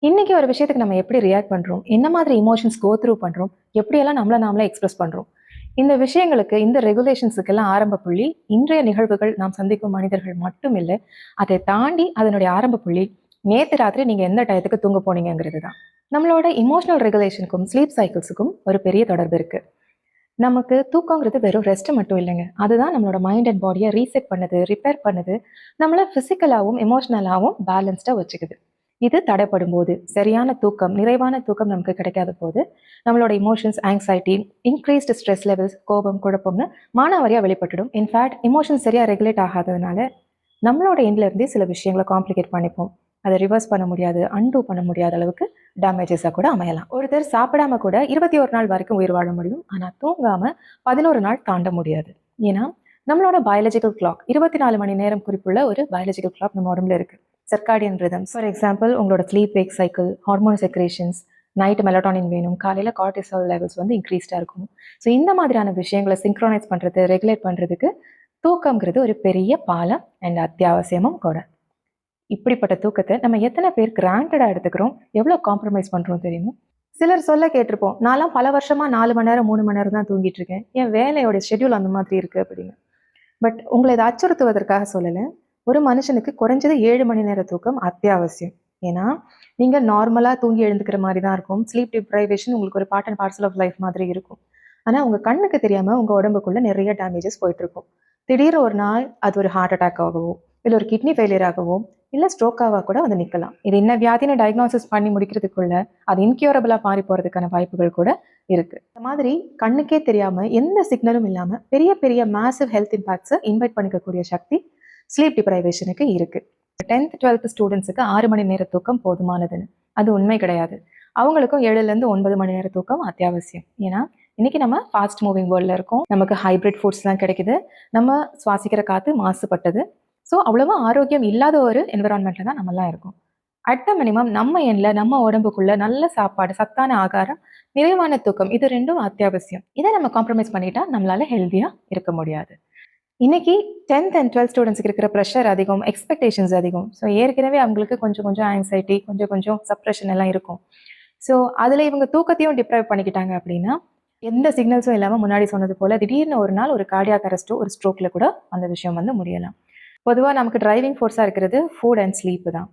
இன்னைக்கு ஒரு விஷயத்துக்கு நம்ம எப்படி ரியாக்ட் பண்றோம், என்ன மாதிரி இமோஷன்ஸ் கோ த்ரூ பண்றோம், எப்படியெல்லாம் நம்மள நாமளே எக்ஸ்பிரஸ் பண்றோம். இந்த விஷயங்களுக்கு, இந்த ரெகுலேஷன்ஸுக்கெல்லாம் ஆரம்ப புள்ளி இன்றைய நிகழ்வுகள், நாம் சந்திக்கும் மனிதர்கள் மட்டும் இல்லை. அதை தாண்டி அதனுடைய ஆரம்ப புள்ளி நேத்து ராத்திரி நீங்க எந்த டயத்துக்கு தூங்க போனீங்கிறது தான். நம்மளோட இமோஷனல் ரெகுலேஷனுக்கும் ஸ்லீப் சைக்கிள்ஸுக்கும் ஒரு பெரிய தொடர்பு இருக்கு. நமக்கு தூக்கங்கிறது வெறும் ரெஸ்ட் மட்டும் இல்லைங்க. அதுதான் நம்மளோட மைண்ட் அண்ட் பாடியை ரீசெட் பண்ணுது, ரிப்பேர் பண்ணுது, நம்மள பிசிக்கலாவும் எமோஷனலாவும் பேலன்ஸ்டா வச்சுக்குது. இது தடைப்படும் போது, சரியான தூக்கம், நிறைவான தூக்கம் நமக்கு கிடைக்காத போது, நம்மளோட emotions, anxiety, increased stress levels, கோபம், குழப்பம்னு மானாவாரியா வெளிப்பட்டுடும். இன்ஃபேக்ட் எமோஷன்ஸ் சரியா ரெகுலேட் ஆகாததுனால நம்மளோட எண்ட்ல இருந்தே சில விஷயங்களை காம்ப்ளிகேட் பண்ணிப்போம். அதை ரிவர்ஸ் பண்ண முடியாது, அன்டூ பண்ண முடியாத அளவுக்கு டேமேஜஸாக கூட அமையலாம். ஒருத்தர் சாப்பிடாம கூட 21 நாள் வரைக்கும் உயிர் வாழ முடியும். ஆனால் தூங்காம 11 நாள் தாண்ட முடியாது. ஏன்னா நம்மளோட பயாலஜிக்கல் கிளாக் 24 மணி நேரம் குறிப்புள்ள ஒரு பயாலஜிக்கல் கிளாக் நம்ம உடம்புல இருக்கு. சர்க்காடியன் ரிதம்ஸ், ஃபார் எக்ஸாம்பிள் உங்களோட sleep wake cycle, hormone secretions, night மெலட்டானின் வேணும், காலையில் கார்டிசால் லெவல்ஸ் வந்து இன்க்ரீஸ்டாக இருக்கும். ஸோ இந்த மாதிரியான விஷயங்களை சிங்க்ரோனைஸ் பண்ணுறது, ரெகுலேட் பண்ணுறதுக்கு தூக்கங்கிறது ஒரு பெரிய பாலம் அண்ட் அத்தியாவசியமும் கூட. இப்படிப்பட்ட தூக்கத்தை நம்ம எத்தனை பேர் கிராண்டடா எடுத்துக்கிறோம், எவ்வளோ காம்ப்ரமைஸ் பண்ணுறோம் தெரியுமா? சிலர் சொல்ல கேட்டிருப்போம், நான்லாம் பல வருஷமா 4 மணி நேரம் 3 மணி நேரம் தான் தூங்கிட்டு இருக்கேன், என் வேலையோட ஷெட்யூல் அந்த மாதிரி இருக்கு அப்படின்னு. பட் உங்களை இதை அச்சுறுத்துவதற்காக சொல்லலை. ஒரு மனுஷனுக்கு குறைஞ்சது 7 மணி நேர தூக்கம் அத்தியாவசியம். ஏன்னா நீங்கள் நார்மலாக தூங்கி எழுந்துக்கிற மாதிரி தான் இருக்கும். ஸ்லீப் டிப்ரைவேஷன் உங்களுக்கு ஒரு part and parcel of life மாதிரி இருக்கும். ஆனால் உங்கள் கண்ணுக்கு தெரியாமல் உங்கள் உடம்புக்குள்ளே நிறைய டேமேஜஸ் போயிட்டுருக்கும். திடீர்னு ஒரு நாள் அது ஒரு ஹார்ட் அட்டாக் ஆகவோ, இல்லை ஒரு கிட்னி ஃபெயிலியர் ஆகவோ, இல்லை ஸ்ட்ரோக்காக கூட வந்து நிற்கலாம். இது என்ன வியாதின்னு டயக்னோசிஸ் பண்ணி முடிக்கிறதுக்குள்ள அது இன்க்யூரபிளாக மாறி போகிறதுக்கான வாய்ப்புகள் கூட இருக்குது. இந்த மாதிரி கண்ணுக்கே தெரியாமல் எந்த சிக்னலும் இல்லாமல் பெரிய பெரிய மேசிவ் ஹெல்த் இம்பாக்ட்ஸை இன்வைட் பண்ணிக்கக்கூடிய சக்தி ஸ்லீப் டிப்ரைவேஷனுக்கு இருக்குது. 10th 12th ஸ்டூடெண்ட்ஸுக்கு 6 மணி நேர தூக்கம் போதுமானதுன்னு அது உண்மை கிடையாது. அவங்களுக்கும் 7லேருந்து 9 மணி நேர தூக்கம் அத்தியாவசியம். ஏன்னா இன்னைக்கு நம்ம ஃபாஸ்ட் மூவிங் வேர்ல்டில் இருக்கோம். நமக்கு ஹைப்ரிட் ஃபுட்ஸ்லாம் கிடைக்குது, நம்ம சுவாசிக்கிற காற்று மாசுபட்டது. ஸோ அவ்வளவா ஆரோக்கியம் இல்லாத ஒரு என்விரான்மெண்ட்டில் தான் நம்மலாம் இருக்கோம். அட் த மினிமம் நம்ம எண்ணில் நம்ம உடம்புக்குள்ள நல்ல சாப்பாடு, சத்தான ஆகாரம், நிறைவான தூக்கம், இது ரெண்டும் அத்தியாவசியம். இதை நம்ம காம்ப்ரமைஸ் பண்ணிட்டா நம்மளால ஹெல்த்தியாக இருக்க முடியாது. இன்னைக்கு 10th and 12th ஸ்டூடெண்ட்ஸுக்கு இருக்கிற ப்ரெஷர் அதிகம், எக்ஸ்பெக்டேஷன்ஸ் அதிகம். ஸோ ஏற்கனவே அவங்களுக்கு கொஞ்சம் கொஞ்சம் ஆங்ஸைட்டி, கொஞ்சம் கொஞ்சம் சப்ரெஷன் எல்லாம் இருக்கும். ஸோ அதில் இவங்க தூக்கத்தையும் டிப்ரைவ் பண்ணிக்கிட்டாங்க அப்படின்னா எந்த சிக்னல்ஸும் இல்லாமல் முன்னாடி சொன்னது போல் திடீர்னு ஒரு நாள் ஒரு கார்டியாக் அரெஸ்ட்டோ, ஒரு ஸ்ட்ரோக்கில் கூட அந்த விஷயம் வந்து முடியலாம். பொதுவாக நமக்கு டிரைவிங் ஃபோர்ஸாக இருக்கிறது ஃபுட் அண்ட் ஸ்லீப்பு தான்.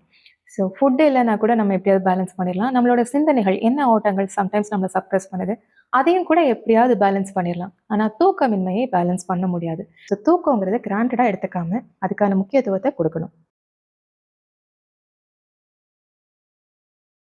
ஸோ ஃபுட்டு இல்லைன்னா கூட நம்ம எப்படியாவது பேலன்ஸ் பண்ணிடலாம். நம்மளோட சிந்தனைகள், என்ன ஓட்டங்கள் சம்டைம்ஸ் நம்மளை சப்ரெஸ் பண்ணுது, அதையும் கூட எப்படியாவது பேலன்ஸ் பண்ணிடலாம். ஆனால் தூக்கமின்மையை பேலன்ஸ் பண்ண முடியாது. ஸோ தூக்கங்கிறத கிராண்டடாக எடுத்துக்காம அதுக்கான முக்கியத்துவத்தை கொடுக்கணும்.